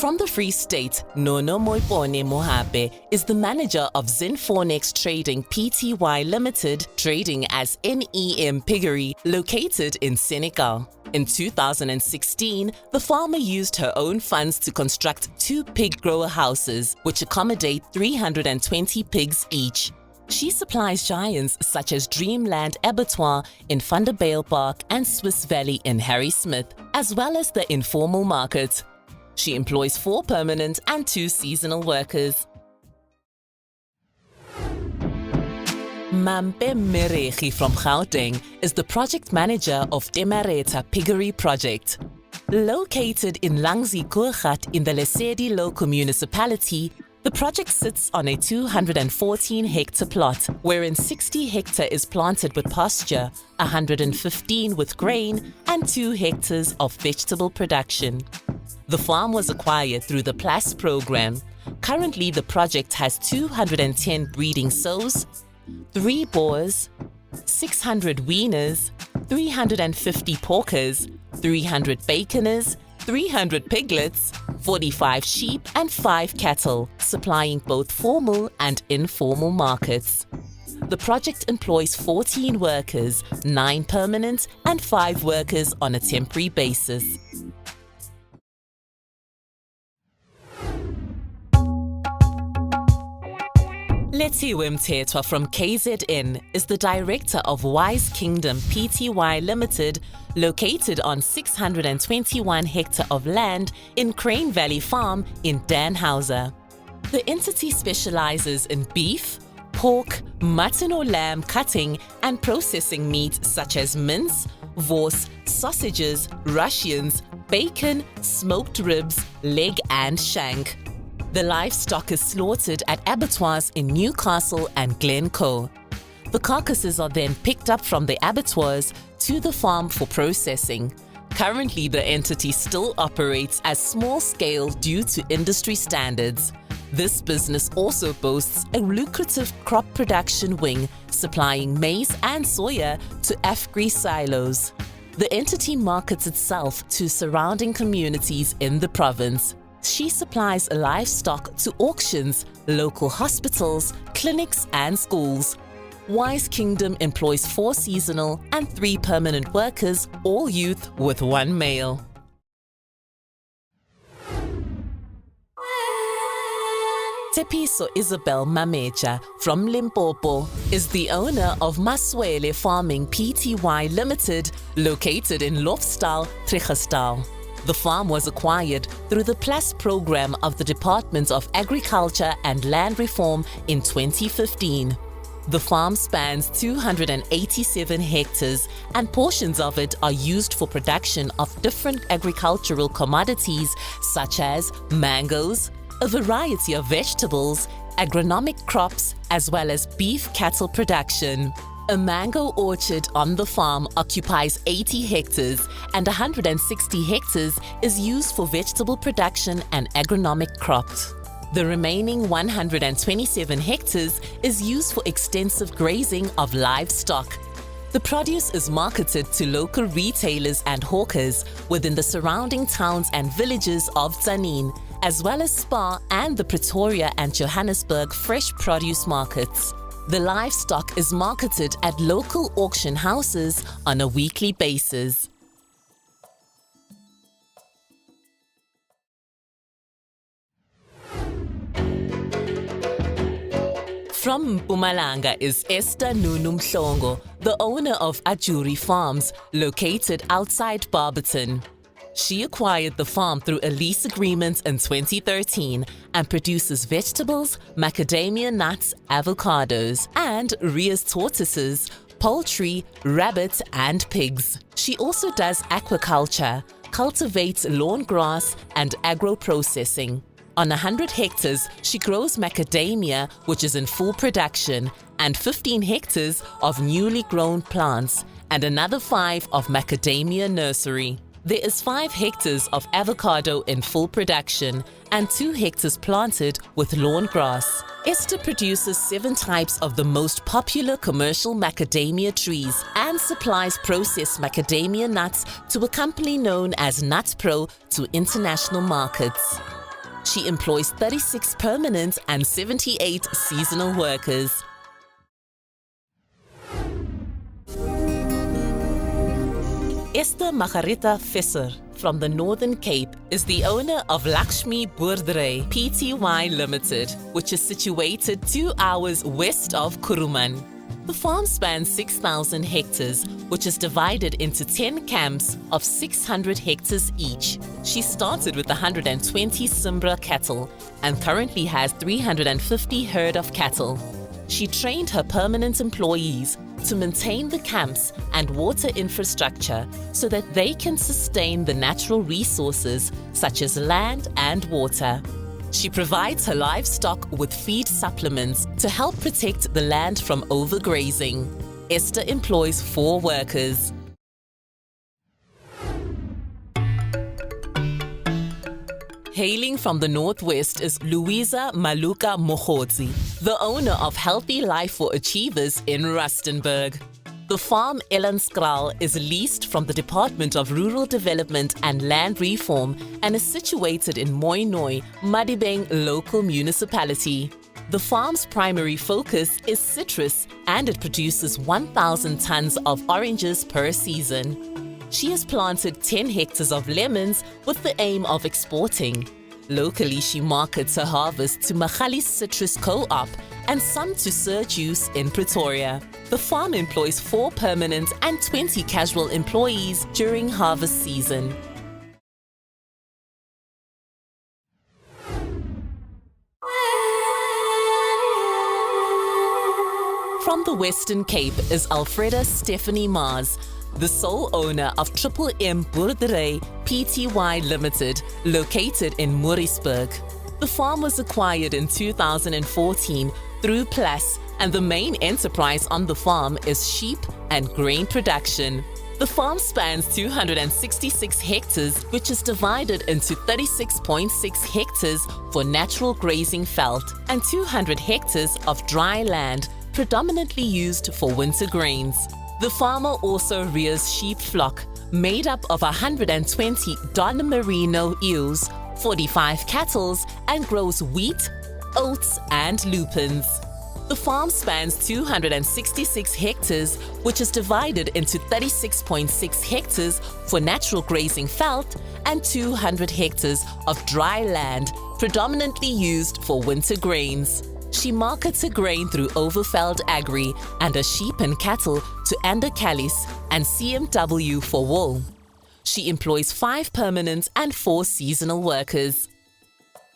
From the Free State, Nono Moipone Mohape is the manager of Zinfonex Trading Pty Limited, trading as NEM Piggery, located in Senegal. In 2016, the farmer used her own funds to construct 2 pig grower houses, which accommodate 320 pigs each. She supplies giants such as Dreamland Abattoir in Vanderbijlpark and Swiss Valley in Harry Smith, as well as the informal market. She employs 4 permanent and 2 seasonal workers. Mampe Merechi from Gauteng is the project manager of Temareta Piggery Project. Located in Langzi-Koergat in the Lesedi local municipality, the project sits on a 214-hectare plot, wherein 60 hectares is planted with pasture, 115 with grain, and 2 hectares of vegetable production. The farm was acquired through the PLAS program. Currently, the project has 210 breeding sows, 3 boars, 600 weaners, 350 porkers, 300 baconers, 300 piglets, 45 sheep and 5 cattle, supplying both formal and informal markets. The project employs 14 workers, 9 permanent and 5 workers on a temporary basis. Lethiwe Mthethwa from KZN is the director of Wise Kingdom Pty Limited, located on 621 hectares of land in Crane Valley Farm in Danhauser. The entity specializes in beef, pork, mutton or lamb cutting and processing meat such as mince, wors, sausages, Russians, bacon, smoked ribs, leg and shank. The livestock is slaughtered at abattoirs in Newcastle and Glencoe. The carcasses are then picked up from the abattoirs to the farm for processing. Currently, the entity still operates as small scale due to industry standards. This business also boasts a lucrative crop production wing, supplying maize and soya to Afgri silos. The entity markets itself to surrounding communities in the province. She supplies livestock to auctions, local hospitals, clinics and schools. Wise Kingdom employs 4 seasonal and 3 permanent workers, all youth with 1 male. Tepiso Isabel Mameja from Limpopo is the owner of Maswele Farming Pty Limited, located in Lofstal, Trichardstal. The farm was acquired through the PLAS program of the Department of Agriculture and Land Reform in 2015. The farm spans 287 hectares and portions of it are used for production of different agricultural commodities such as mangoes, a variety of vegetables, agronomic crops, as well as beef cattle production. A mango orchard on the farm occupies 80 hectares and 160 hectares is used for vegetable production and agronomic crops. The remaining 127 hectares is used for extensive grazing of livestock. The produce is marketed to local retailers and hawkers within the surrounding towns and villages of Tzaneen, as well as Spa and the Pretoria and Johannesburg fresh produce markets. The livestock is marketed at local auction houses on a weekly basis. From Mpumalanga is Esther Nunu Mhlongo, the owner of Ajuri Farms, located outside Barberton. She acquired the farm through a lease agreement in 2013 and produces vegetables, macadamia nuts, avocados, and rears tortoises, poultry, rabbits, and pigs. She also does aquaculture, cultivates lawn grass, and agro-processing. On 100 hectares, she grows macadamia, which is in full production, and 15 hectares of newly grown plants, and another 5 of macadamia nursery. There is 5 hectares of avocado in full production and 2 hectares planted with lawn grass. Esther produces 7 types of the most popular commercial macadamia trees and supplies processed macadamia nuts to a company known as NutPro to international markets. She employs 36 permanent and 78 seasonal workers. Esther Margarita Visser from the Northern Cape is the owner of Lakshmi Boerdery Pty Limited, which is situated 2 hours west of Kuruman. The farm spans 6,000 hectares, which is divided into 10 camps of 600 hectares each. She started with 120 Simbra cattle and currently has 350 herd of cattle. She trained her permanent employees to maintain the camps and water infrastructure so that they can sustain the natural resources such as land and water. She provides her livestock with feed supplements to help protect the land from overgrazing. Esther employs 4 workers. Hailing from the northwest is Louisa Maluka Mogodzi, the owner of Healthy Life for Achievers in Rustenburg. The farm Ellenskral is leased from the Department of Rural Development and Land Reform and is situated in Mooinooi, Madibeng local municipality. The farm's primary focus is citrus and it produces 1,000 tons of oranges per season. She has planted 10 hectares of lemons with the aim of exporting. Locally, she markets her harvest to Magalies Citrus Co-op and some to Sir Juice in Pretoria. The farm employs 4 permanent and 20 casual employees during harvest season. From the Western Cape is Alfreda Stephanie Mars, the sole owner of Triple M Boerdery Pty Limited, located in Moorreesburg. The farm was acquired in 2014 through Plus, and the main enterprise on the farm is sheep and grain production. The farm spans 266 hectares, which is divided into 36.6 hectares for natural grazing veld and 200 hectares of dry land, predominantly used for winter grains. The farmer also rears sheep flock, made up of 120 Don Merino ewes, 45 cattle, and grows wheat, oats, and lupins. The farm spans 266 hectares, which is divided into 36.6 hectares for natural grazing veld and 200 hectares of dry land, predominantly used for winter grains. She markets her grain through Overveld Agri and her sheep and cattle to Anderkalis and CMW for wool. She employs 5 permanent and 4 seasonal workers.